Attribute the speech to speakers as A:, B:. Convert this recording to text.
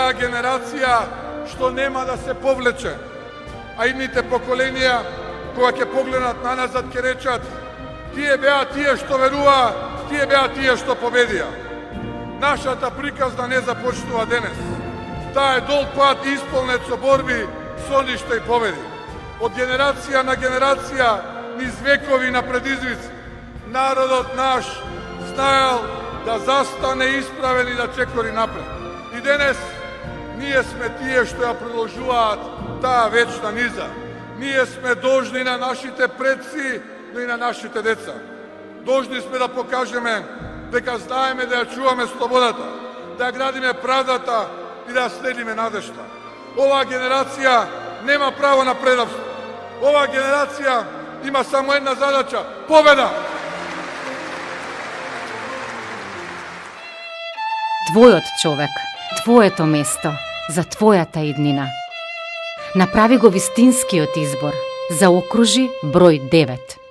A: таа генерација што нема да се повлече, а идните поколенија кога ќе погледнат на назад ќе речат: тие беа тие што веруваа, тие беа тие што победија. Нашата приказна не започнува денес. Таа е долг пат исполнет со борби, соништа и победи. Од генерација на генерација, низ векови на предизвици, народот наш знаел да застане исправен и да чекори напред. И денес ние сме тие што ја продолжуваат таа вечна низа. Ние сме должни на нашите предци, но и на нашите деца. Должни сме да покажеме дека знаеме да ја чуваме слободата, да ја градиме правдата и да ја следиме надежта. Оваа генерација нема право на предавство. Оваа генерација има само една задача – победа!
B: Твојот човек, твоето место, за твојата иднина. Направи го вистинскиот избор. Заокружи број 9.